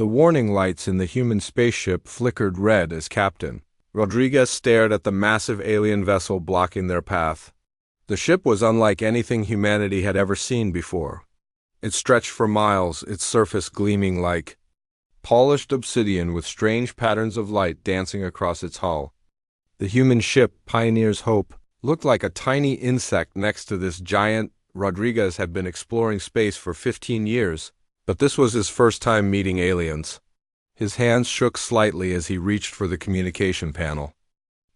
The warning lights in the human spaceship flickered red as Captain Rodriguez stared at the massive alien vessel blocking their path. The ship was unlike anything humanity had ever seen before. It stretched for miles, its surface gleaming like polished obsidian with strange patterns of light dancing across its hull. The human ship, Pioneer's Hope, looked like a tiny insect next to this giant. Rodriguez had been exploring space for 15 years, but this was his first time meeting aliens. His hands shook slightly as he reached for the communication panel.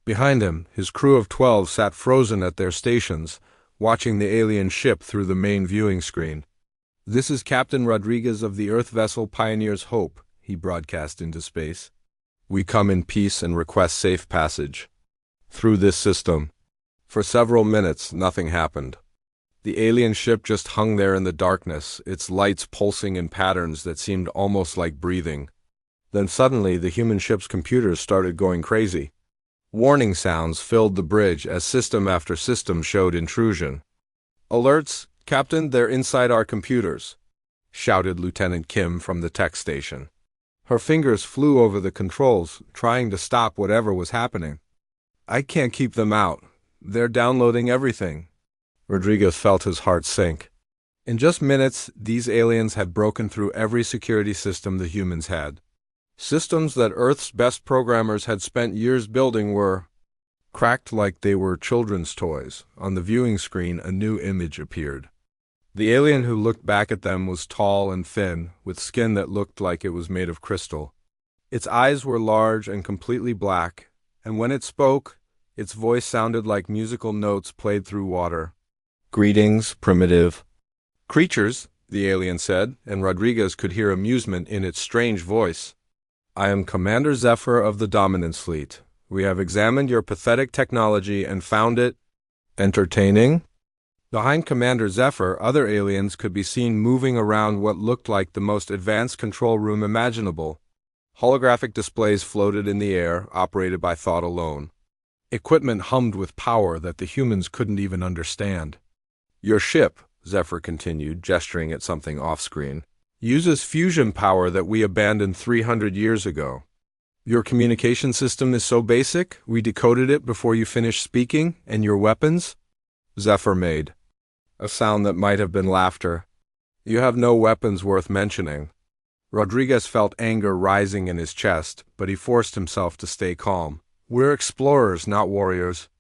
Behind him, his crew of 12 sat frozen at their stations, watching the alien ship through the main viewing screen. "This is Captain Rodriguez of the Earth vessel Pioneer's Hope," he broadcast into space. "We come in peace and request safe passage through this system." For several minutes, nothing happened. The alien ship just hung there in the darkness, its lights pulsing in patterns that seemed almost like breathing. Then suddenly, the human ship's computers started going crazy. Warning sounds filled the bridge as system after system showed intrusion. "Alerts, Captain, they're inside our computers," shouted Lieutenant Kim from the tech station. Her fingers flew over the controls, trying to stop whatever was happening. "I can't keep them out. They're downloading everything." Rodriguez felt his heart sink. In just minutes, these aliens had broken through every security system the humans had. Systems that Earth's best programmers had spent years building were cracked like they were children's toys. On the viewing screen, a new image appeared. The alien who looked back at them was tall and thin, with skin that looked like it was made of crystal. Its eyes were large and completely black, and when it spoke, its voice sounded like musical notes played through water. "Greetings, primitive creatures," the alien said, and Rodriguez could hear amusement in its strange voice. "I am Commander Zephyr of the Dominance Fleet. We have examined your pathetic technology and found it entertaining." Behind Commander Zephyr, other aliens could be seen moving around what looked like the most advanced control room imaginable. Holographic displays floated in the air, operated by thought alone. Equipment hummed with power that the humans couldn't even understand. "Your ship," Zephyr continued, gesturing at something off-screen, "uses fusion power that we abandoned 300 years ago. Your communication system is so basic, we decoded it before you finished speaking, and your weapons?" Zephyr made a sound that might have been laughter. "You have no weapons worth mentioning." Rodriguez felt anger rising in his chest, but he forced himself to stay calm. "We're explorers, not warriors.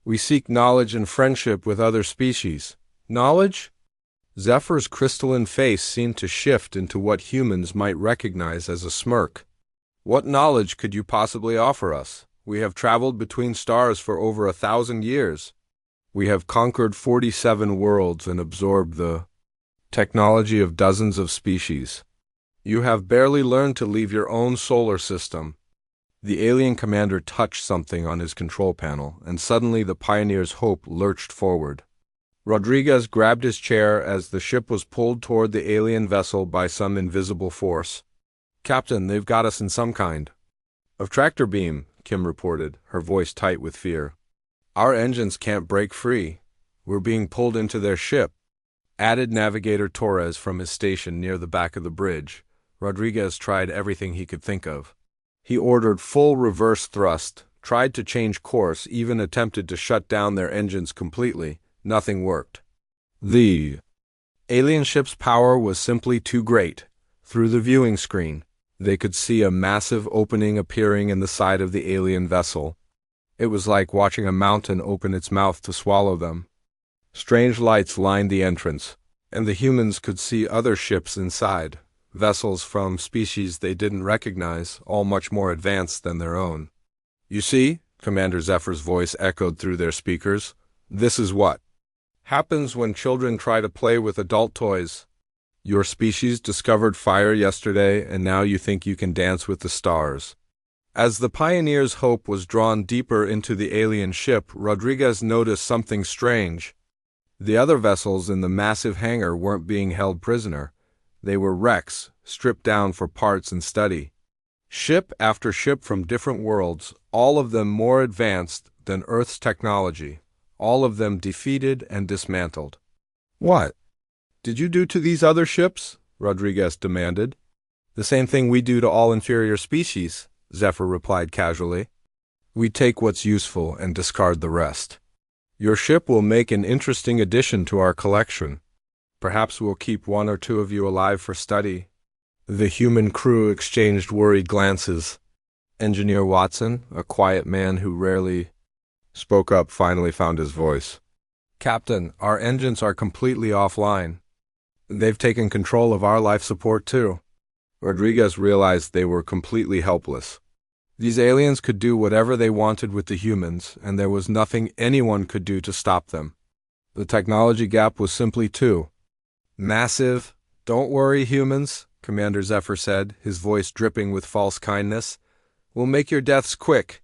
We seek knowledge and friendship with other species." "Knowledge?" Zephyr's crystalline face seemed to shift into what humans might recognize as a smirk. "What knowledge could you possibly offer us? We have traveled between stars for over 1,000 years. We have conquered 47 worlds and absorbed the technology of dozens of species. You have barely learned to leave your own solar system." The alien commander touched something on his control panel, and suddenly the Pioneer's Hope lurched forward. Rodriguez grabbed his chair as the ship was pulled toward the alien vessel by some invisible force. "Captain, they've got us in some kind of tractor beam," Kim reported, her voice tight with fear. "Our engines can't break free. We're being pulled into their ship," added Navigator Torres from his station near the back of the bridge. Rodriguez tried everything he could think of. He ordered full reverse thrust, tried to change course, even attempted to shut down their engines completely. Nothing worked. The alien ship's power was simply too great. Through the viewing screen, they could see a massive opening appearing in the side of the alien vessel. It was like watching a mountain open its mouth to swallow them. Strange lights lined the entrance, and the humans could see other ships inside, vessels from species they didn't recognize, all much more advanced than their own. "You see," Commander Zephyr's voice echoed through their speakers, "this is what happens when children try to play with adult toys. Your species discovered fire yesterday, and now you think you can dance with the stars." As the Pioneer's Hope was drawn deeper into the alien ship, Rodriguez noticed something strange. The other vessels in the massive hangar weren't being held prisoner. They were wrecks, stripped down for parts and study. Ship after ship from different worlds, all of them more advanced than Earth's technology, all of them defeated and dismantled. "What did you do to these other ships?" Rodriguez demanded. The same thing we do to all inferior species, Zephyr replied casually. We take what's useful and discard the rest. Your ship will make an interesting addition to our collection. Perhaps we'll keep one or two of you alive for study. The human crew exchanged worried glances. Engineer Watson, a quiet man who rarely spoke up, finally found his voice. Captain, our engines are completely offline. They've taken control of our life support too. Rodriguez realized they were completely helpless. These aliens could do whatever they wanted with the humans, and there was nothing anyone could do to stop them. The technology gap was simply too massive. Don't worry, humans, Commander Zephyr said, his voice dripping with false kindness. We'll make your deaths quick.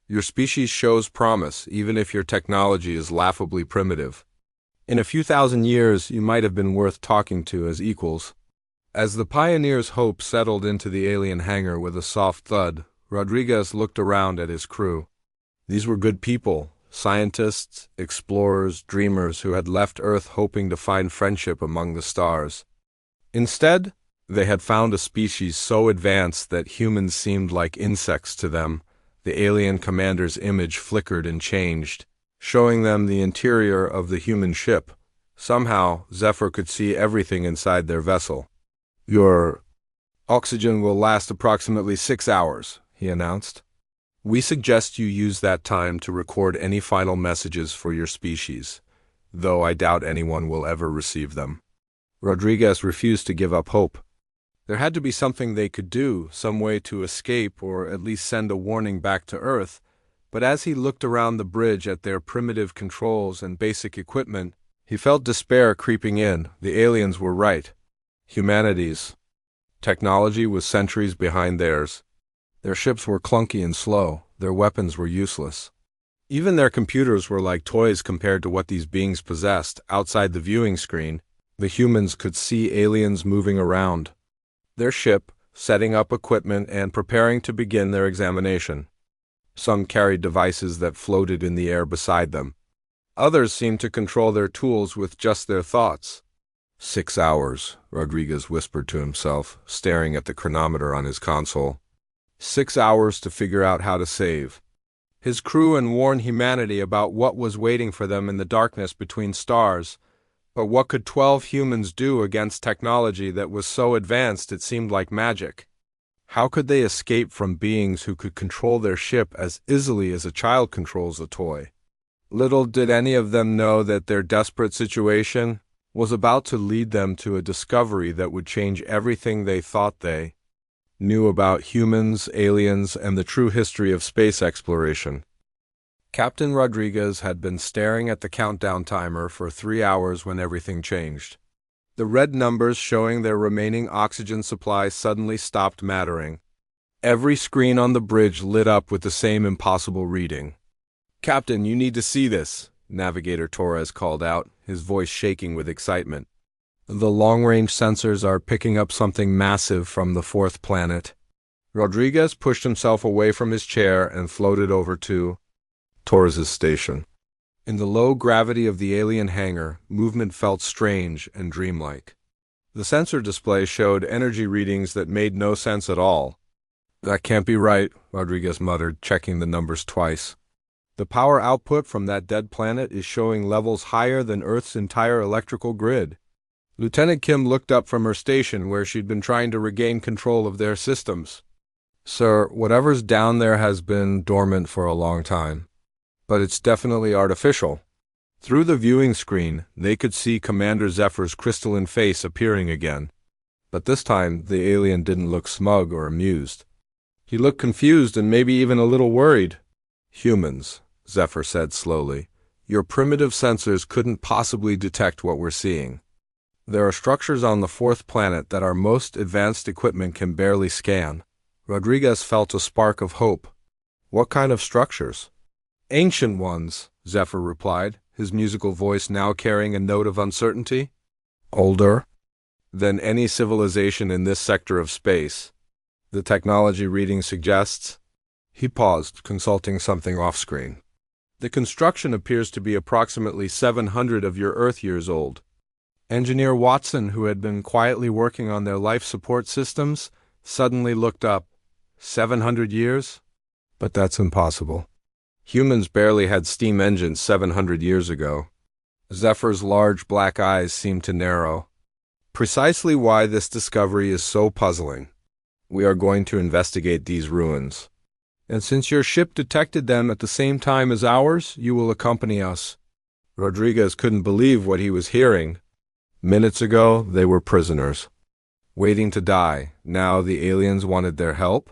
Your species shows promise, even if your technology is laughably primitive. In a few thousand years, you might have been worth talking to as equals. As the Pioneer's hope settled into the alien hangar with a soft thud, Rodriguez looked around at his crew. These were good people, scientists, explorers, dreamers who had left Earth hoping to find friendship among the stars. Instead, they had found a species so advanced that humans seemed like insects to them. The alien commander's image flickered and changed, showing them the interior of the human ship. Somehow, Zephyr could see everything inside their vessel. Your oxygen will last approximately 6 hours, he announced. We suggest you use that time to record any final messages for your species, though I doubt anyone will ever receive them. Rodriguez refused to give up hope. There had to be something they could do, some way to escape or at least send a warning back to Earth, but as he looked around the bridge at their primitive controls and basic equipment, he felt despair creeping in. The aliens were right. Humanity's technology was centuries behind theirs. Their ships were clunky and slow. Their weapons were useless. Even their computers were like toys compared to what these beings possessed. Outside the viewing screen, the humans could see aliens moving around their ship, setting up equipment and preparing to begin their examination. Some carried devices that floated in the air beside them. Others seemed to control their tools with just their thoughts. 6 hours, Rodriguez whispered to himself, staring at the chronometer on his console. 6 hours to figure out how to save his crew and warn humanity about what was waiting for them in the darkness between stars. But what could 12 humans do against technology that was so advanced it seemed like magic? How could they escape from beings who could control their ship as easily as a child controls a toy? Little did any of them know that their desperate situation was about to lead them to a discovery that would change everything they thought they knew about humans, aliens, and the true history of space exploration. Captain Rodriguez had been staring at the countdown timer for 3 hours when everything changed. The red numbers showing their remaining oxygen supply suddenly stopped mattering. Every screen on the bridge lit up with the same impossible reading. "Captain, you need to see this," Navigator Torres called out, his voice shaking with excitement. "The long-range sensors are picking up something massive from the fourth planet." Rodriguez pushed himself away from his chair and floated over to Torres's station. In the low gravity of the alien hangar, movement felt strange and dreamlike. The sensor display showed energy readings that made no sense at all. "That can't be right," Rodriguez muttered, checking the numbers twice. "The power output from that dead planet is showing levels higher than Earth's entire electrical grid." Lieutenant Kim looked up from her station where she'd been trying to regain control of their systems. "Sir, whatever's down there has been dormant for a long time. But it's definitely artificial." Through the viewing screen, they could see Commander Zephyr's crystalline face appearing again. But this time, the alien didn't look smug or amused. He looked confused and maybe even a little worried. "Humans," Zephyr said slowly, "your primitive sensors couldn't possibly detect what we're seeing. There are structures on the fourth planet that our most advanced equipment can barely scan." Rodriguez felt a spark of hope. "What kind of structures?" "Ancient ones," Zephyr replied, his musical voice now carrying a note of uncertainty. "Older than any civilization in this sector of space, the technology reading suggests." He paused, consulting something off-screen. "The construction appears to be approximately 700 of your Earth years old." Engineer Watson, who had been quietly working on their life support systems, suddenly looked up. 700 years? But that's impossible. Humans barely had steam engines 700 years ago. Zephyr's large black eyes seemed to narrow. Precisely why this discovery is so puzzling. We are going to investigate these ruins. And since your ship detected them at the same time as ours, you will accompany us. Rodriguez couldn't believe what he was hearing. Minutes ago, they were prisoners, waiting to die. Now the aliens wanted their help?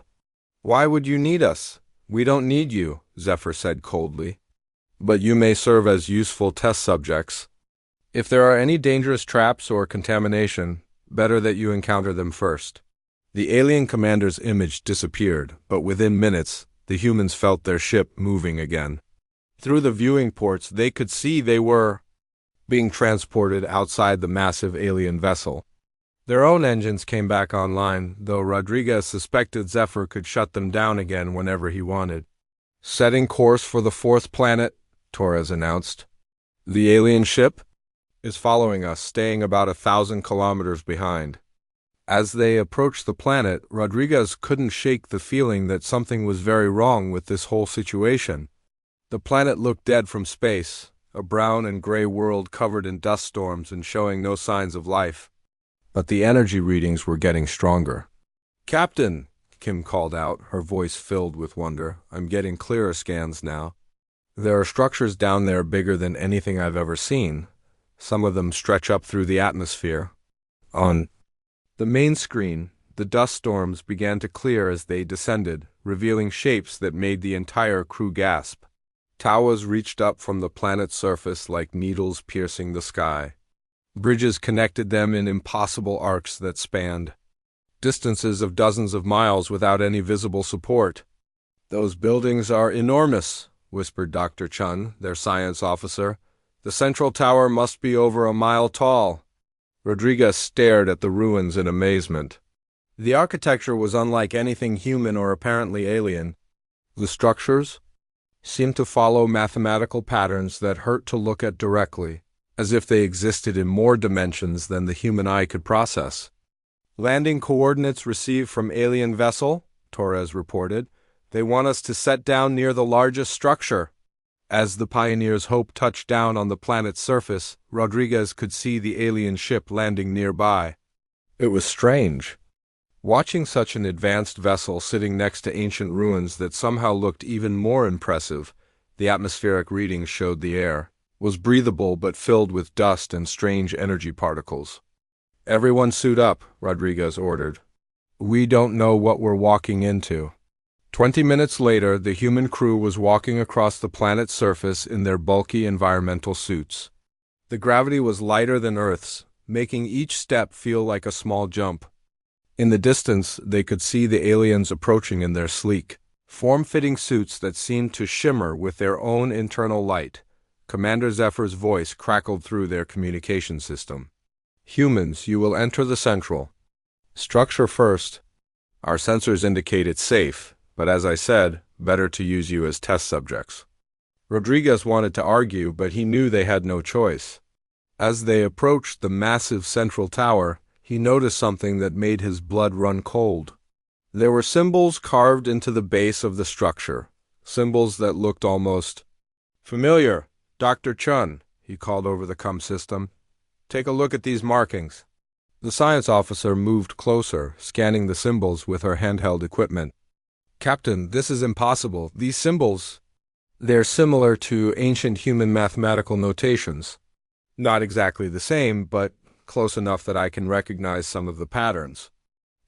Why would you need us? We don't need you, Zephyr said coldly. But you may serve as useful test subjects. If there are any dangerous traps or contamination, better that you encounter them first. The alien commander's image disappeared, but within minutes, the humans felt their ship moving again. Through the viewing ports, they could see they were being transported outside the massive alien vessel. Their own engines came back online, though Rodriguez suspected Zephyr could shut them down again whenever he wanted. Setting course for the fourth planet, Torres announced. The alien ship is following us, staying about 1,000 kilometers behind. As they approached the planet, Rodriguez couldn't shake the feeling that something was very wrong with this whole situation. The planet looked dead from space, a brown and gray world covered in dust storms and showing no signs of life. But the energy readings were getting stronger. "Captain," Kim called out, her voice filled with wonder, "I'm getting clearer scans now. There are structures down there bigger than anything I've ever seen. Some of them stretch up through the atmosphere." On the main screen, the dust storms began to clear as they descended, revealing shapes that made the entire crew gasp. Towers reached up from the planet's surface like needles piercing the sky. Bridges connected them in impossible arcs that spanned distances of dozens of miles without any visible support. "Those buildings are enormous," whispered Dr. Chun, their science officer. "The central tower must be over a mile tall." Rodriguez stared at the ruins in amazement. The architecture was unlike anything human or apparently alien. The structures seemed to follow mathematical patterns that hurt to look at directly, as if they existed in more dimensions than the human eye could process. "Landing coordinates received from alien vessel," Torres reported. "They want us to set down near the largest structure." As the Pioneer's Hope touched down on the planet's surface, Rodriguez could see the alien ship landing nearby. It was strange. Watching such an advanced vessel sitting next to ancient ruins that somehow looked even more impressive, the atmospheric readings showed the air was breathable but filled with dust and strange energy particles. "Everyone suit up," Rodriguez ordered. "We don't know what we're walking into." 20 minutes later, the human crew was walking across the planet's surface in their bulky environmental suits. The gravity was lighter than Earth's, making each step feel like a small jump. In the distance, they could see the aliens approaching in their sleek, form-fitting suits that seemed to shimmer with their own internal light. Commander Zephyr's voice crackled through their communication system. "Humans, you will enter the central structure first. Our sensors indicate it's safe, but as I said, better to use you as test subjects." Rodriguez wanted to argue, but he knew they had no choice. As they approached the massive central tower, he noticed something that made his blood run cold. There were symbols carved into the base of the structure, symbols that looked almost familiar. "Dr. Chun," he called over the comm system, "take a look at these markings." The science officer moved closer, scanning the symbols with her handheld equipment. "Captain, this is impossible. These symbols, they're similar to ancient human mathematical notations. Not exactly the same, but close enough that I can recognize some of the patterns."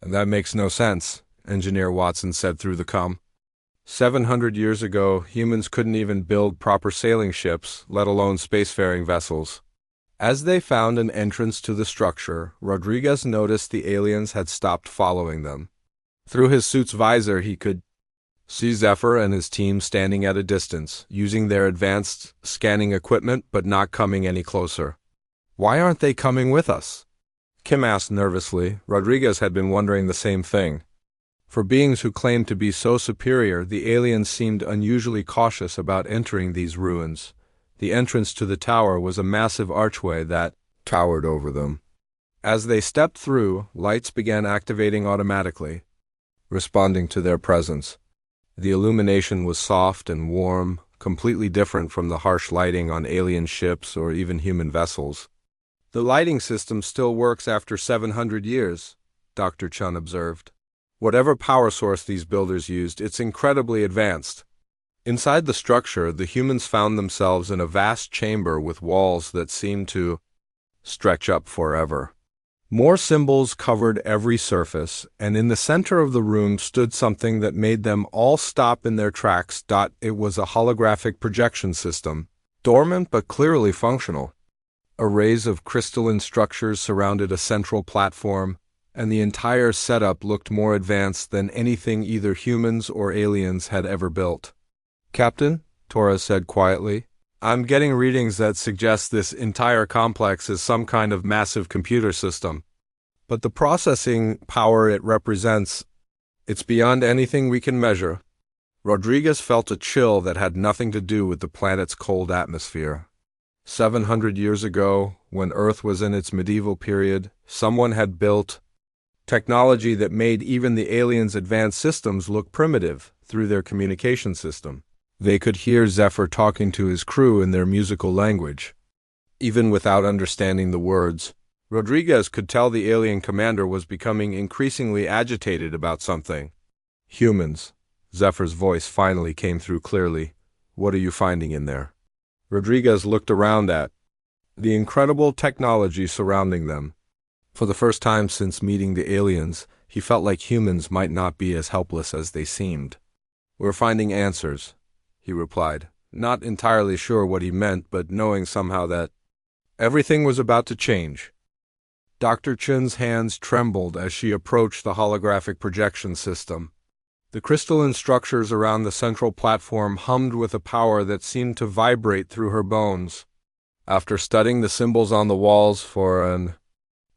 "And that makes no sense," Engineer Watson said through the comm. 700 years ago, humans couldn't even build proper sailing ships, let alone spacefaring vessels. As they found an entrance to the structure, Rodriguez noticed the aliens had stopped following them. Through his suit's visor, he could see Zephyr and his team standing at a distance, using their advanced scanning equipment but not coming any closer. "Why aren't they coming with us?" Kim asked nervously. Rodriguez had been wondering the same thing. For beings who claimed to be so superior, the aliens seemed unusually cautious about entering these ruins. The entrance to the tower was a massive archway that towered over them. As they stepped through, lights began activating automatically. responding to their presence. The illumination was soft and warm, completely different from the harsh lighting on alien ships or even human vessels. "The lighting system still works after 700 years, Dr. Chun observed. "Whatever power source these builders used, it's incredibly advanced." Inside the structure, the humans found themselves in a vast chamber with walls that seemed to stretch up forever. More symbols covered every surface, and in the center of the room stood something that made them all stop in their tracks. It was a holographic projection system, dormant but clearly functional. Arrays of crystalline structures surrounded a central platform, and the entire setup looked more advanced than anything either humans or aliens had ever built. "Captain," Torres said quietly, "I'm getting readings that suggest this entire complex is some kind of massive computer system. But the processing power it represents, it's beyond anything we can measure." Rodriguez felt a chill that had nothing to do with the planet's cold atmosphere. 700 years ago, when Earth was in its medieval period, someone had built technology that made even the aliens' advanced systems look primitive through their communication system. They could hear Zephyr talking to his crew in their musical language. Even without understanding the words, Rodriguez could tell the alien commander was becoming increasingly agitated about something. "Humans," Zephyr's voice finally came through clearly. "What are you finding in there?" Rodriguez looked around at the incredible technology surrounding them. For the first time since meeting the aliens, he felt like humans might not be as helpless as they seemed. "We're finding answers," he replied, not entirely sure what he meant, but knowing somehow that everything was about to change. Dr. Chun's hands trembled as she approached the holographic projection system. The crystalline structures around the central platform hummed with a power that seemed to vibrate through her bones. After studying the symbols on the walls for an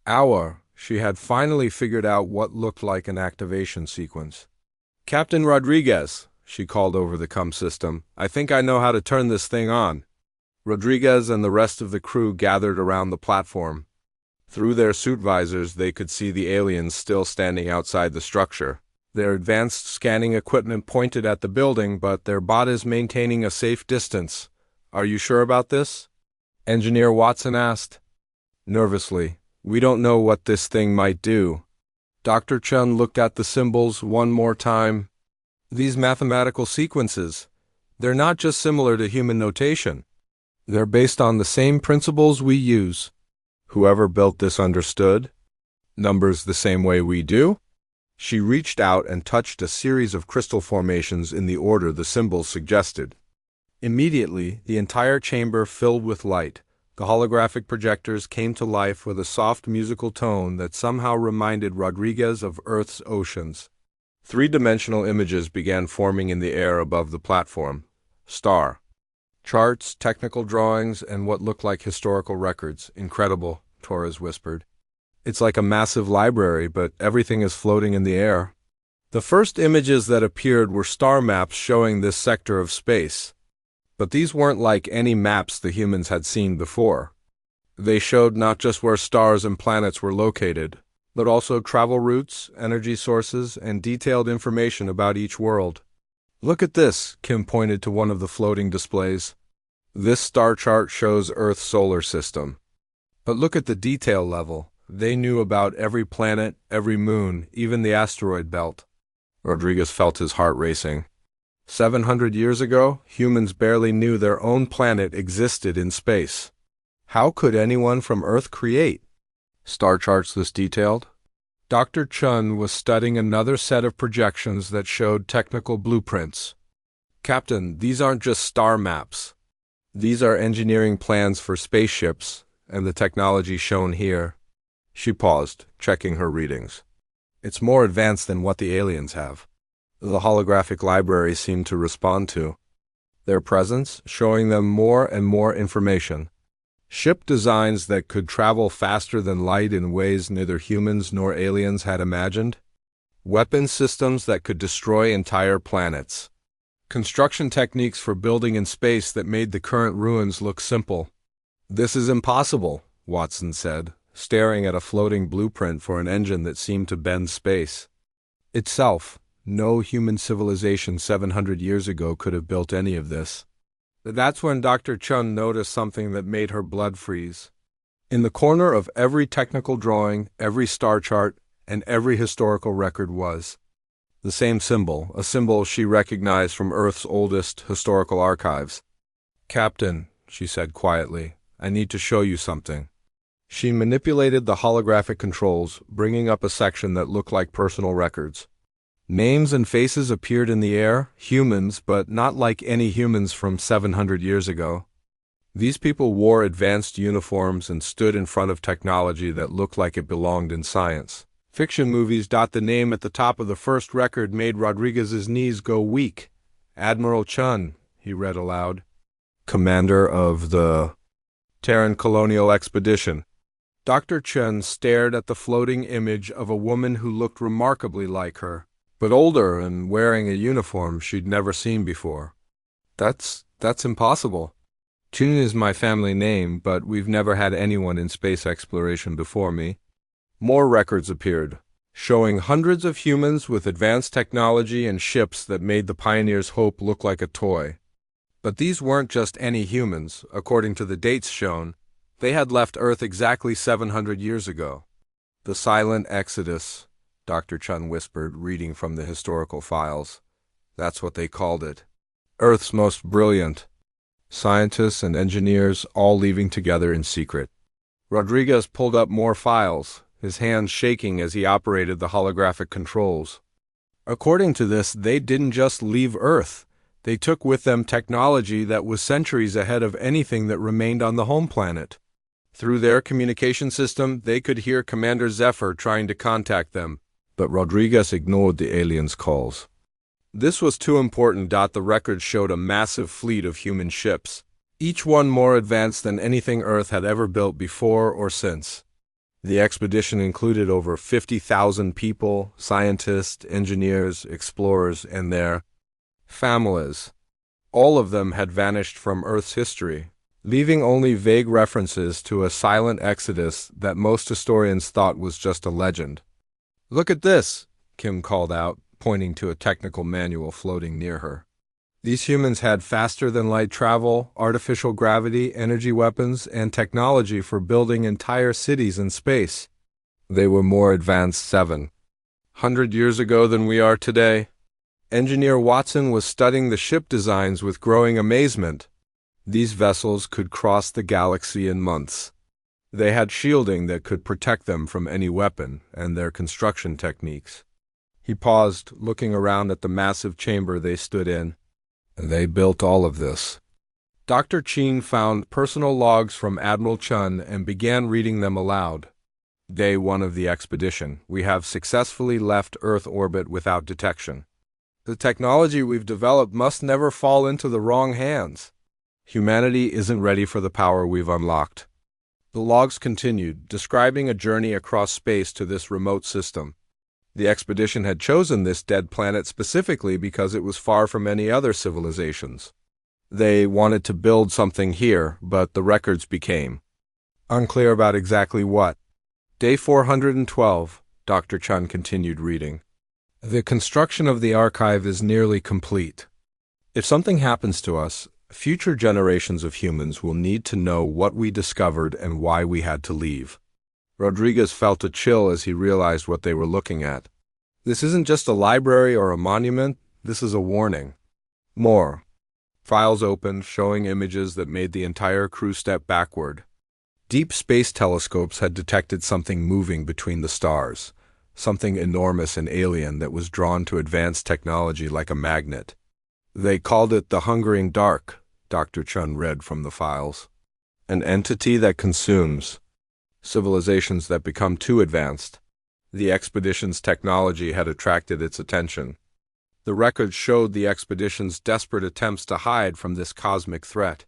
hour, she had finally figured out what looked like an activation sequence. "Captain Rodriguez," she called over the comm system, "I think I know how to turn this thing on." Rodriguez and the rest of the crew gathered around the platform. Through their suit visors, they could see the aliens still standing outside the structure. Their advanced scanning equipment pointed at the building, but their bodies maintaining a safe distance. "Are you sure about this?" Engineer Watson asked. Nervously, "We don't know what this thing might do." Dr. Chun looked at the symbols one more time. "These mathematical sequences, they're not just similar to human notation. They're based on the same principles we use. Whoever built this understood numbers the same way we do." She reached out and touched a series of crystal formations in the order the symbols suggested. Immediately, the entire chamber filled with light. The holographic projectors came to life with a soft musical tone that somehow reminded Rodriguez of Earth's oceans. Three-dimensional images began forming in the air above the platform. Star charts, technical drawings, and what looked like historical records. "Incredible," Torres whispered. "It's like a massive library, but everything is floating in the air." The first images that appeared were star maps showing this sector of space. But these weren't like any maps the humans had seen before. They showed not just where stars and planets were located, but also travel routes, energy sources, and detailed information about each world. "Look at this," Kim pointed to one of the floating displays. "This star chart shows Earth's solar system. But look at the detail level. They knew about every planet, every moon, even the asteroid belt." Rodriguez felt his heart racing. 700 years ago, humans barely knew their own planet existed in space. How could anyone from Earth create star charts this detailed? Dr. Chun was studying another set of projections that showed technical blueprints. "Captain, these aren't just star maps. These are engineering plans for spaceships, and the technology shown here." She paused, checking her readings. "It's more advanced than what the aliens have." The holographic library seemed to respond to their presence, showing them more and more information. Ship designs that could travel faster than light in ways neither humans nor aliens had imagined. Weapon systems that could destroy entire planets. Construction techniques for building in space that made the current ruins look simple. "This is impossible," Watson said, staring at a floating blueprint for an engine that seemed to bend space itself. No human civilization 700 years ago could have built any of this. That's when Dr. Chun noticed something that made her blood freeze. In the corner of every technical drawing, every star chart, and every historical record was the same symbol, a symbol she recognized from Earth's oldest historical archives. "Captain," she said quietly, "I need to show you something." She manipulated the holographic controls, bringing up a section that looked like personal records. Names and faces appeared in the air, humans, but not like any humans from 700 years ago. These people wore advanced uniforms and stood in front of technology that looked like it belonged in science fiction movies. The name at the top of the first record made Rodriguez's knees go weak. "Admiral Chun," he read aloud. "Commander of the Terran Colonial Expedition." Dr. Chun stared at the floating image of a woman who looked remarkably like her, but older and wearing a uniform she'd never seen before. That's impossible. Chun is my family name, but we've never had anyone in space exploration before me." More records appeared, showing hundreds of humans with advanced technology and ships that made the pioneers' hope look like a toy. But these weren't just any humans. According to the dates shown, they had left Earth exactly 700 years ago. "The Silent Exodus," Dr. Chun whispered, reading from the historical files. "That's what they called it. Earth's most brilliant scientists and engineers all leaving together in secret." Rodriguez pulled up more files, his hands shaking as he operated the holographic controls. According to this, they didn't just leave Earth. They took with them technology that was centuries ahead of anything that remained on the home planet. Through their communication system, they could hear Commander Zephyr trying to contact them, but Rodriguez ignored the aliens' calls. This was too important. The records showed a massive fleet of human ships, each one more advanced than anything Earth had ever built before or since. The expedition included over 50,000 people, scientists, engineers, explorers, and their families. All of them had vanished from Earth's history, leaving only vague references to a silent exodus that most historians thought was just a legend. "Look at this," Kim called out, pointing to a technical manual floating near her. These humans had faster-than-light travel, artificial gravity, energy weapons, and technology for building entire cities in space. They were more advanced 700 years ago than we are today. Engineer Watson was studying the ship designs with growing amazement. These vessels could cross the galaxy in months. They had shielding that could protect them from any weapon, and their construction techniques. He paused, looking around at the massive chamber they stood in. "They built all of this." Dr. Cheen found personal logs from Admiral Chun and began reading them aloud. "Day 1 of the expedition. We have successfully left Earth orbit without detection. The technology we've developed must never fall into the wrong hands. Humanity isn't ready for the power we've unlocked." The logs continued, describing a journey across space to this remote system. The expedition had chosen this dead planet specifically because it was far from any other civilizations. They wanted to build something here, but the records became unclear about exactly what. "Day 412, Dr. Chun continued reading. "The construction of the archive is nearly complete. If something happens to us, future generations of humans will need to know what we discovered and why we had to leave." Rodriguez felt a chill as he realized what they were looking at. This isn't just a library or a monument, this is a warning. More. Files opened, showing images that made the entire crew step backward. Deep space telescopes had detected something moving between the stars, something enormous and alien that was drawn to advanced technology like a magnet. "They called it the Hungering Dark," Dr. Chun read from the files. "An entity that consumes civilizations that become too advanced." The expedition's technology had attracted its attention. The records showed the expedition's desperate attempts to hide from this cosmic threat.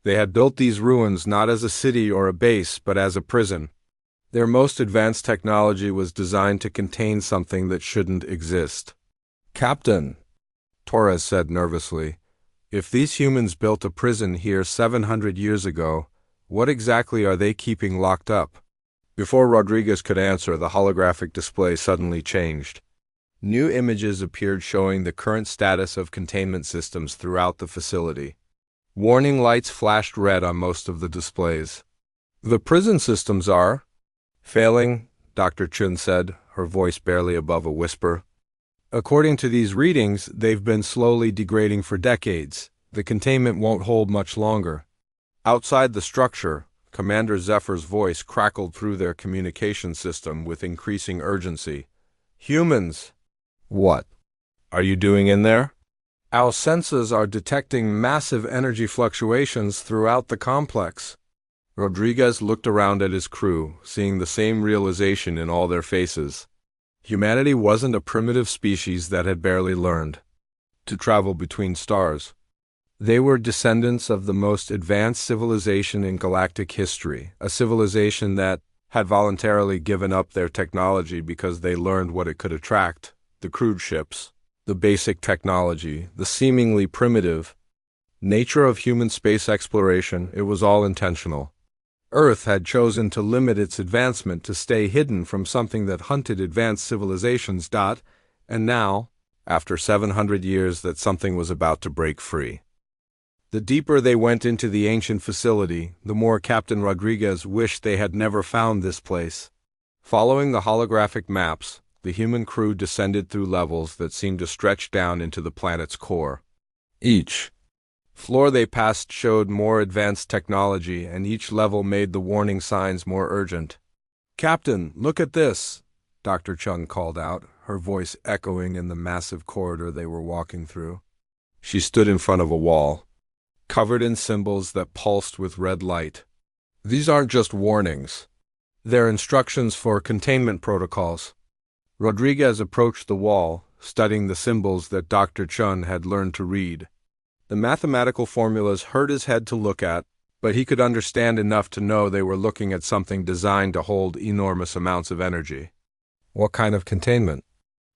They had built these ruins not as a city or a base, but as a prison. Their most advanced technology was designed to contain something that shouldn't exist. "Captain," Torres said nervously, "if these humans built a prison here 700 years ago, what exactly are they keeping locked up?" Before Rodriguez could answer, the holographic display suddenly changed. New images appeared showing the current status of containment systems throughout the facility. Warning lights flashed red on most of the displays. "The prison systems are failing," Dr. Chun said, her voice barely above a whisper. "According to these readings, they've been slowly degrading for decades. The containment won't hold much longer." Outside the structure, Commander Zephyr's voice crackled through their communication system with increasing urgency. "Humans!" "What are you doing in there?" "Our sensors are detecting massive energy fluctuations throughout the complex." Rodriguez looked around at his crew, seeing the same realization in all their faces. Humanity wasn't a primitive species that had barely learned to travel between stars. They were descendants of the most advanced civilization in galactic history, a civilization that had voluntarily given up their technology because they learned what it could attract: the crude ships, the basic technology, the seemingly primitive nature of human space exploration. It was all intentional. Earth had chosen to limit its advancement to stay hidden from something that hunted advanced civilizations. And now, after 700 years, that something was about to break free. The deeper they went into the ancient facility, the more Captain Rodriguez wished they had never found this place. Following the holographic maps, the human crew descended through levels that seemed to stretch down into the planet's core. Each floor they passed showed more advanced technology, and each level made the warning signs more urgent. "Captain, look at this!" Dr. Chung called out, her voice echoing in the massive corridor they were walking through. She stood in front of a wall, covered in symbols that pulsed with red light. "These aren't just warnings. They're instructions for containment protocols." Rodriguez approached the wall, studying the symbols that Dr. Chun had learned to read. The mathematical formulas hurt his head to look at, but he could understand enough to know they were looking at something designed to hold enormous amounts of energy. "What kind of containment?"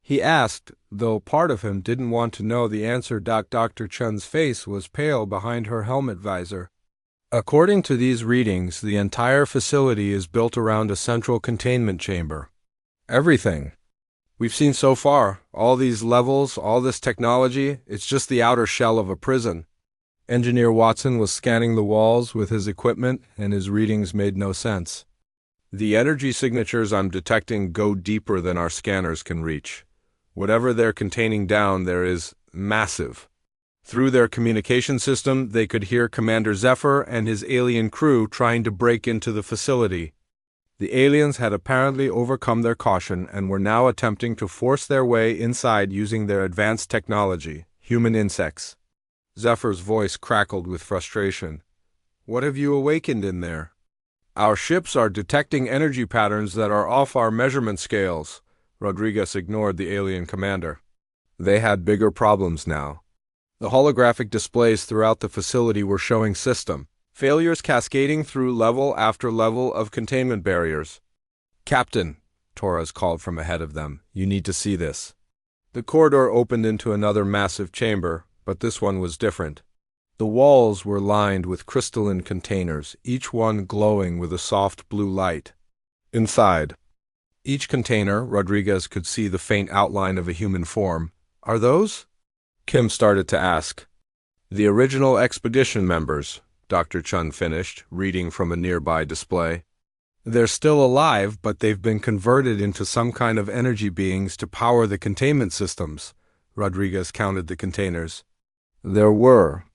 he asked, though part of him didn't want to know the answer. Dr. Chun's face was pale behind her helmet visor. "According to these readings, the entire facility is built around a central containment chamber. Everything we've seen so far, all these levels, all this technology, it's just the outer shell of a prison." Engineer Watson was scanning the walls with his equipment, and his readings made no sense. "The energy signatures I'm detecting go deeper than our scanners can reach. Whatever they're containing down there is massive." Through their communication system, they could hear Commander Zephyr and his alien crew trying to break into the facility. The aliens had apparently overcome their caution and were now attempting to force their way inside using their advanced technology, human insects. Zephyr's voice crackled with frustration. "What have you awakened in there?" "Our ships are detecting energy patterns that are off our measurement scales." Rodriguez ignored the alien commander. They had bigger problems now. The holographic displays throughout the facility were showing system failures cascading through level after level of containment barriers. "Captain," Torres called from ahead of them, "you need to see this." The corridor opened into another massive chamber, but this one was different. The walls were lined with crystalline containers, each one glowing with a soft blue light. Inside each container, Rodriguez could see the faint outline of a human form. "Are those?" Kim started to ask. "The original expedition members," Dr. Chun finished, reading from a nearby display. "They're still alive, but they've been converted into some kind of energy beings to power the containment systems." Rodriguez counted the containers. There were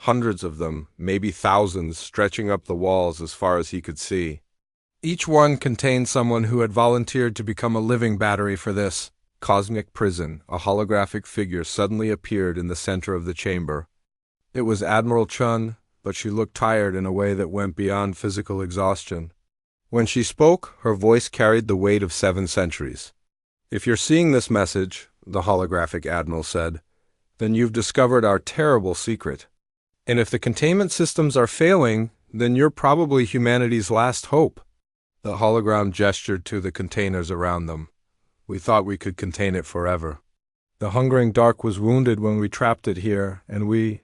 hundreds of them, maybe thousands, stretching up the walls as far as he could see. Each one contained someone who had volunteered to become a living battery for this cosmic prison. A holographic figure suddenly appeared in the center of the chamber. It was Admiral Chun, but she looked tired in a way that went beyond physical exhaustion. When she spoke, her voice carried the weight of 7 centuries. "If you're seeing this message," the holographic admiral said, "then you've discovered our terrible secret. And if the containment systems are failing, then you're probably humanity's last hope." The hologram gestured to the containers around them. "We thought we could contain it forever. The hungering dark was wounded when we trapped it here, and we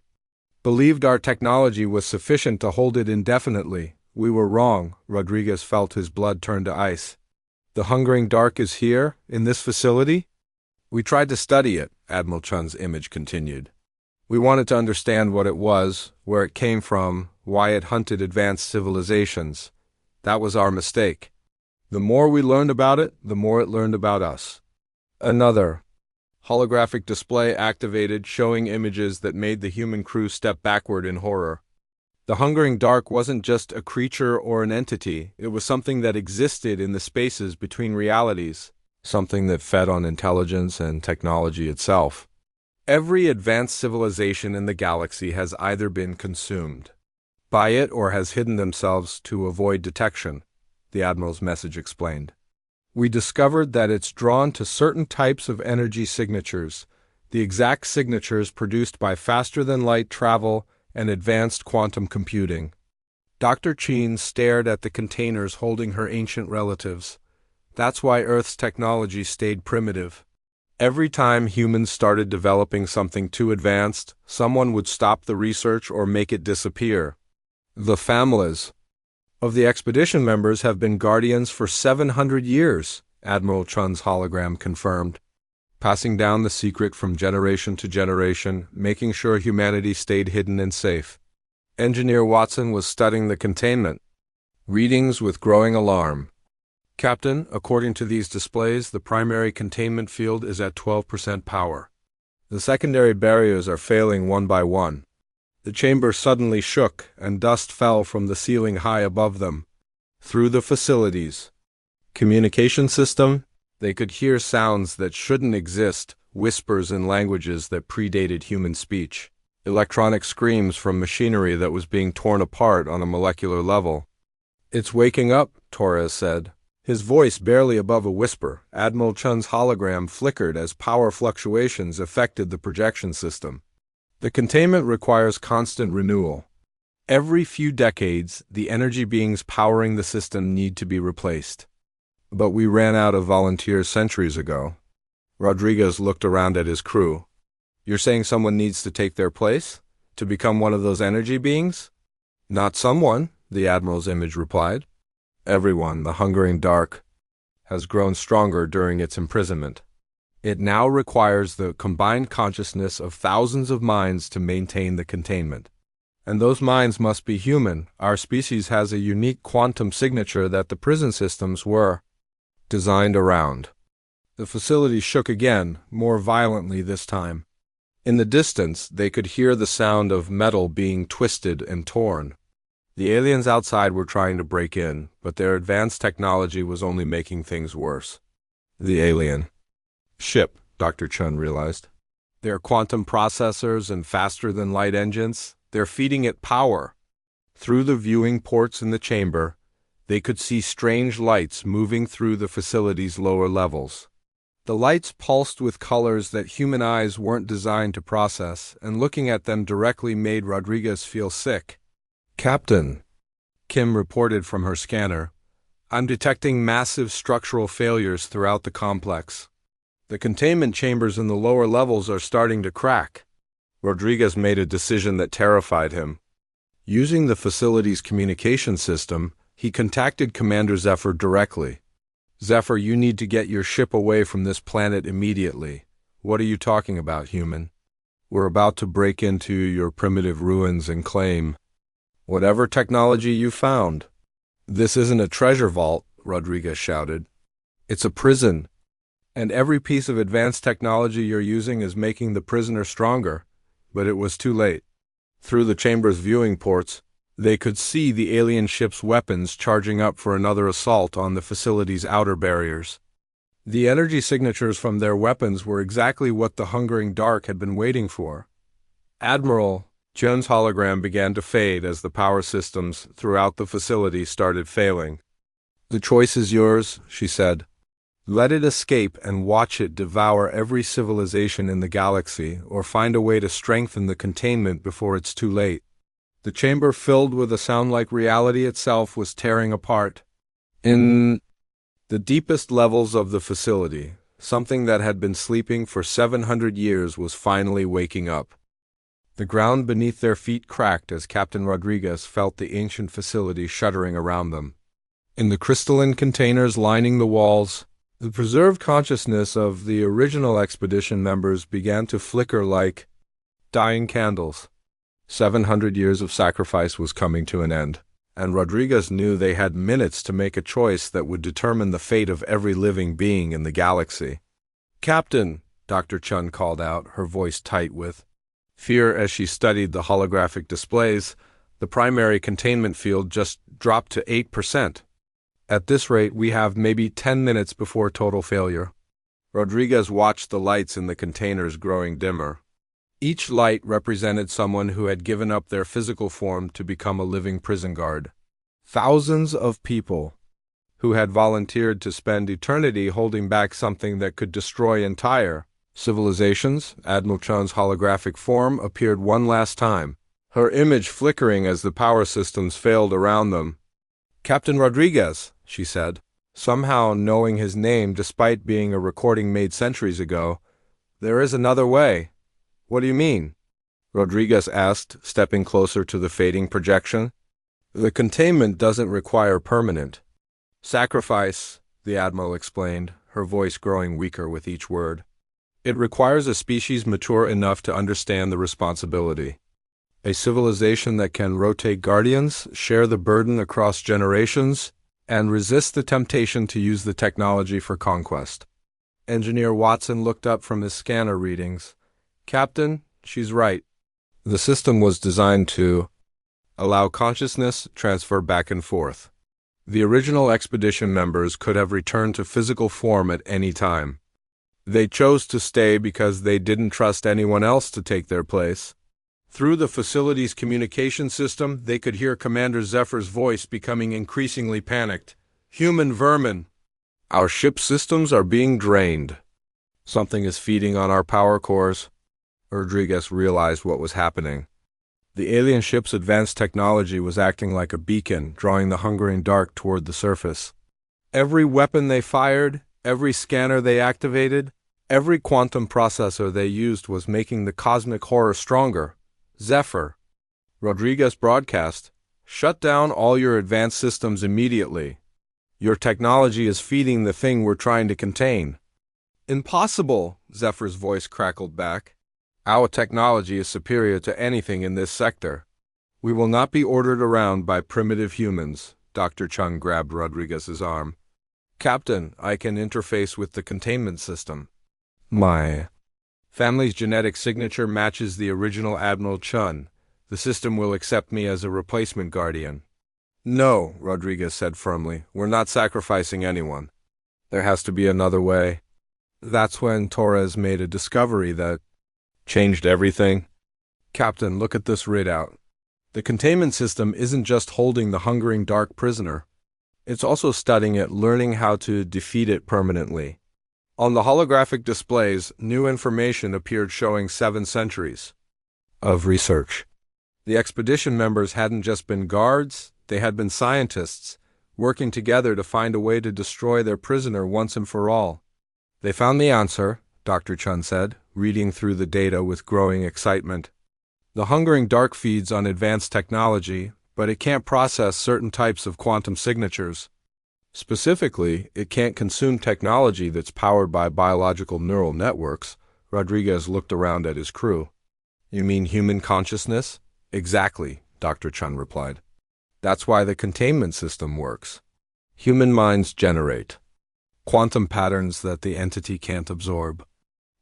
believed our technology was sufficient to hold it indefinitely. We were wrong." Rodriguez felt his blood turn to ice. "The hungering dark is here, in this facility?" We tried to study it, Admiral Chun's image continued. We wanted to understand what it was, where it came from, why it hunted advanced civilizations. That was our mistake. The more we learned about it, the more it learned about us. Another holographic display activated, showing images that made the human crew step backward in horror. The hungering dark wasn't just a creature or an entity, it was something that existed in the spaces between realities, something that fed on intelligence and technology itself. Every advanced civilization in the galaxy has either been consumed by it or has hidden themselves to avoid detection, the Admiral's message explained. We discovered that it's drawn to certain types of energy signatures, the exact signatures produced by faster-than-light travel and advanced quantum computing. Dr. Cheen stared at the containers holding her ancient relatives. That's why Earth's technology stayed primitive. Every time humans started developing something too advanced, someone would stop the research or make it disappear. The families of the expedition members have been guardians for 700 years, Admiral Chun's hologram confirmed, passing down the secret from generation to generation, making sure humanity stayed hidden and safe. Engineer Watson was studying the containment readings with growing alarm. Captain, according to these displays, the primary containment field is at 12% power. The secondary barriers are failing one by one. The chamber suddenly shook, and dust fell from the ceiling high above them. Through the facilities communication system, they could hear sounds that shouldn't exist, whispers in languages that predated human speech, electronic screams from machinery that was being torn apart on a molecular level. "It's waking up," Torres said. His voice barely above a whisper. Admiral Chun's hologram flickered as power fluctuations affected the projection system. The containment requires constant renewal. Every few decades, the energy beings powering the system need to be replaced. But we ran out of volunteers centuries ago. Rodriguez looked around at his crew. You're saying someone needs to take their place? To become one of those energy beings? Not someone, the Admiral's image replied. Everyone, the hungering dark, has grown stronger during its imprisonment. It now requires the combined consciousness of thousands of minds to maintain the containment. And those minds must be human. Our species has a unique quantum signature that the prison systems were designed around. The facility shook again, more violently this time. In the distance, they could hear the sound of metal being twisted and torn. The aliens outside were trying to break in, but their advanced technology was only making things worse. The alien ship, Dr. Chun realized. Their quantum processors and faster-than-light engines, they're feeding it power. Through the viewing ports in the chamber, they could see strange lights moving through the facility's lower levels. The lights pulsed with colors that human eyes weren't designed to process, and looking at them directly made Rodriguez feel sick. "Captain," Kim reported from her scanner, "I'm detecting massive structural failures throughout the complex. The containment chambers in the lower levels are starting to crack." Rodriguez made a decision that terrified him. Using the facility's communication system, he contacted Commander Zephyr directly. "Zephyr, you need to get your ship away from this planet immediately." "What are you talking about, human?" "We're about to break into your primitive ruins and claim whatever technology you found." "This isn't a treasure vault," Rodriguez shouted. "It's a prison. And every piece of advanced technology you're using is making the prisoner stronger." But it was too late. Through the chamber's viewing ports, they could see the alien ship's weapons charging up for another assault on the facility's outer barriers. The energy signatures from their weapons were exactly what the hungering dark had been waiting for. Admiral Chun's hologram began to fade as the power systems throughout the facility started failing. "The choice is yours," she said. "Let it escape and watch it devour every civilization in the galaxy, or find a way to strengthen the containment before it's too late." The chamber, filled with a sound like reality itself, was tearing apart. In the deepest levels of the facility, something that had been sleeping for 700 years was finally waking up. The ground beneath their feet cracked as Captain Rodriguez felt the ancient facility shuddering around them. In the crystalline containers lining the walls, The preserved consciousness of the original expedition members began to flicker like dying candles. 700 years of sacrifice was coming to an end, and Rodriguez knew they had minutes to make a choice that would determine the fate of every living being in the galaxy. "Captain," Dr. Chun called out, her voice tight with fear as she studied the holographic displays. The primary containment field just dropped to 8%. At this rate, we have maybe 10 minutes before total failure. Rodriguez watched the lights in the containers growing dimmer. Each light represented someone who had given up their physical form to become a living prison guard. Thousands of people who had volunteered to spend eternity holding back something that could destroy entire civilizations. Admiral Chun's holographic form appeared one last time, her image flickering as the power systems failed around them. "Captain Rodriguez," she said, somehow knowing his name despite being a recording made centuries ago. "There is another way." "What do you mean?" Rodriguez asked, stepping closer to the fading projection. "The containment doesn't require permanent sacrifice," the Admiral explained, her voice growing weaker with each word. "It requires a species mature enough to understand the responsibility. A civilization that can rotate guardians, share the burden across generations, and resist the temptation to use the technology for conquest." Engineer Watson looked up from his scanner readings. "Captain, she's right. The system was designed to allow consciousness transfer back and forth. The original expedition members could have returned to physical form at any time. They chose to stay because they didn't trust anyone else to take their place. Through the facility's communication system, they could hear Commander Zephyr's voice becoming increasingly panicked. "Human vermin! Our ship systems are being drained. Something is feeding on our power cores." Rodriguez realized what was happening. The alien ship's advanced technology was acting like a beacon, drawing the hungering dark toward the surface. Every weapon they fired, every scanner they activated, every quantum processor they used was making the cosmic horror stronger. "Zephyr," Rodriguez broadcast, "shut down all your advanced systems immediately. Your technology is feeding the thing we're trying to contain." "Impossible," Zephyr's voice crackled back. "Our technology is superior to anything in this sector. We will not be ordered around by primitive humans." Dr. Chung grabbed Rodriguez's arm. "Captain, I can interface with the containment system. My family's genetic signature matches the original Admiral Chun. The system will accept me as a replacement guardian." "No," Rodriguez said firmly. "We're not sacrificing anyone. There has to be another way." That's when Torres made a discovery that changed everything. "Captain, look at this readout. The containment system isn't just holding the hungering dark prisoner. It's also studying it, learning how to defeat it permanently." On the holographic displays, new information appeared showing 7 centuries of research. The expedition members hadn't just been guards, they had been scientists, working together to find a way to destroy their prisoner once and for all. "They found the answer," Dr. Chun said, reading through the data with growing excitement. "The hungering dark feeds on advanced technology, but it can't process certain types of quantum signatures. Specifically, it can't consume technology that's powered by biological neural networks." Rodriguez looked around at his crew. "You mean human consciousness?" "Exactly," Dr. Chun replied. "That's why the containment system works. Human minds generate quantum patterns that the entity can't absorb.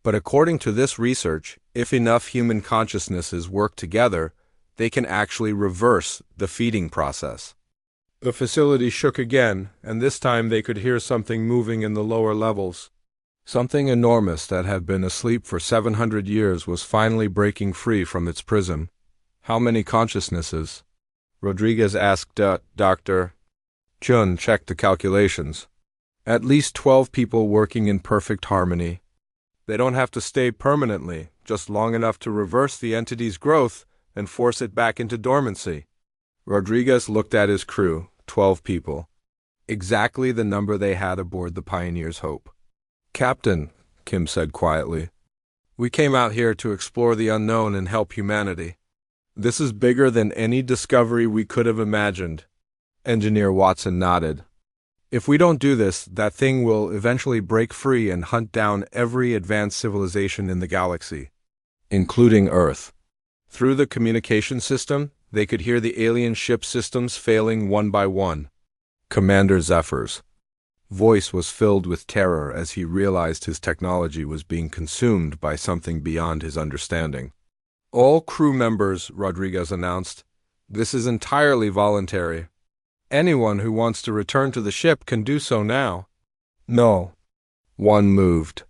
But according to this research, if enough human consciousnesses work together, they can actually reverse the feeding process." The facility shook again, and this time they could hear something moving in the lower levels. Something enormous that had been asleep for 700 years was finally breaking free from its prison. "How many consciousnesses?" Rodriguez asked. Dr. Chun checked the calculations. "At least 12 people working in perfect harmony. They don't have to stay permanently, just long enough to reverse the entity's growth and force it back into dormancy." Rodriguez looked at his crew, 12 people. Exactly the number they had aboard the Pioneer's Hope. "Captain," Kim said quietly, "we came out here to explore the unknown and help humanity. This is bigger than any discovery we could have imagined." Engineer Watson nodded. If we don't do this, that thing will eventually break free and hunt down every advanced civilization in the galaxy, including Earth. Through the communication system, they could hear the alien ship systems failing one by one. Commander Zephyr's voice was filled with terror as he realized his technology was being consumed by something beyond his understanding. All crew members, Rodriguez announced. This is entirely voluntary. Anyone who wants to return to the ship can do so now. No. One moved.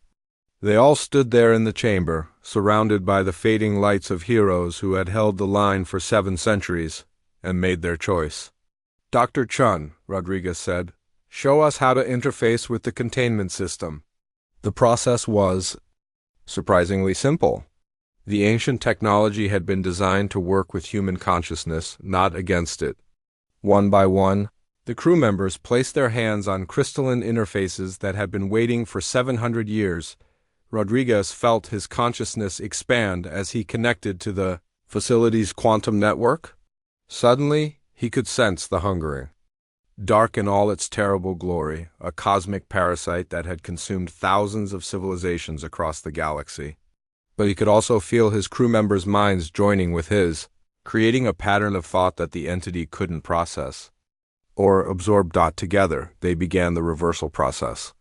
They all stood there in the chamber, surrounded by the fading lights of heroes who had held the line for 7 centuries, and made their choice. Dr. Chun, Rodriguez said, show us how to interface with the containment system. The process was surprisingly simple. The ancient technology had been designed to work with human consciousness, not against it. One by one, the crew members placed their hands on crystalline interfaces that had been waiting for 700 years. Rodriguez felt his consciousness expand as he connected to the facility's quantum network. Suddenly, he could sense the hungering. Dark in all its terrible glory, a cosmic parasite that had consumed thousands of civilizations across the galaxy. But he could also feel his crew members' minds joining with his, creating a pattern of thought that the entity couldn't process or absorb. Together, they began the reversal process.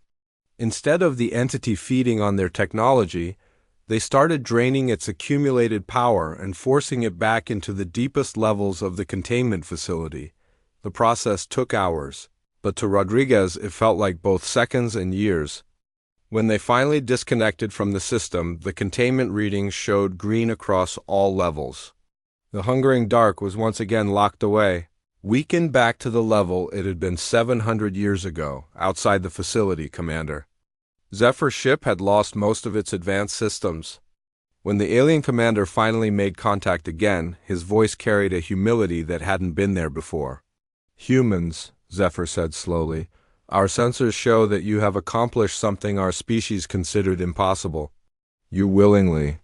Instead of the entity feeding on their technology, they started draining its accumulated power and forcing it back into the deepest levels of the containment facility. The process took hours, but to Rodriguez it felt like both seconds and years. When they finally disconnected from the system, the containment readings showed green across all levels. The hungering dark was once again locked away, weakened back to the level it had been 700 years ago, outside the facility, Commander. Zephyr's ship had lost most of its advanced systems. When the alien commander finally made contact again, his voice carried a humility that hadn't been there before. Humans, Zephyr said slowly, our sensors show that you have accomplished something our species considered impossible. You willingly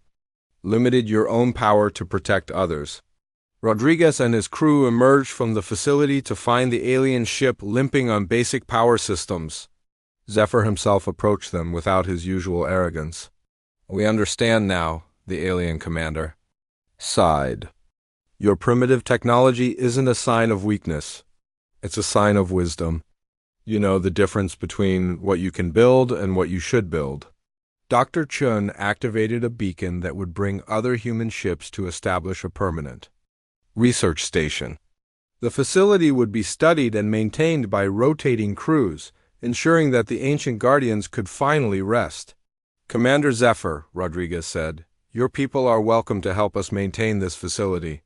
limited your own power to protect others. Rodriguez and his crew emerged from the facility to find the alien ship limping on basic power systems. Zephyr himself approached them without his usual arrogance. We understand now, the alien commander sighed. Your primitive technology isn't a sign of weakness. It's a sign of wisdom. You know the difference between what you can build and what you should build. Dr. Chun activated a beacon that would bring other human ships to establish a permanent research station. The facility would be studied and maintained by rotating crews, ensuring that the ancient guardians could finally rest. Commander Zephyr, Rodriguez said, your people are welcome to help us maintain this facility.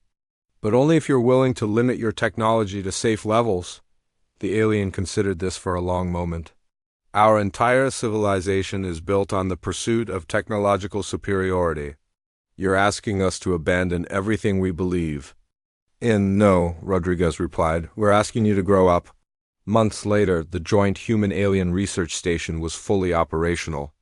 But only if you're willing to limit your technology to safe levels. The alien considered this for a long moment. Our entire civilization is built on the pursuit of technological superiority. You're asking us to abandon everything we believe in. No, Rodriguez replied. We're asking you to grow up. Months later, the joint human-alien research station was fully operational.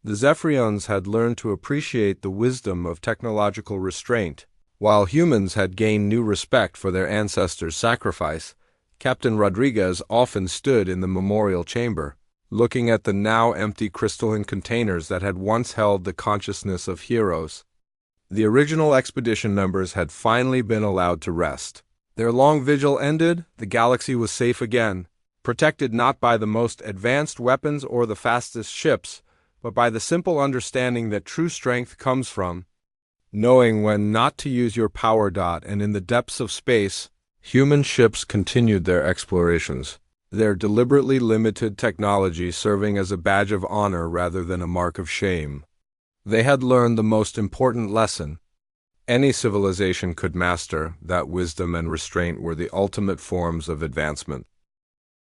The Zephyrians had learned to appreciate the wisdom of technological restraint. While humans had gained new respect for their ancestors' sacrifice, Captain Rodriguez often stood in the memorial chamber, looking at the now empty crystalline containers that had once held the consciousness of heroes. The original expedition members had finally been allowed to rest. Their long vigil ended, the galaxy was safe again, protected not by the most advanced weapons or the fastest ships, but by the simple understanding that true strength comes from knowing when not to use your power. And in the depths of space, human ships continued their explorations, their deliberately limited technology serving as a badge of honor rather than a mark of shame. They had learned the most important lesson. Any civilization could master that wisdom and restraint were the ultimate forms of advancement.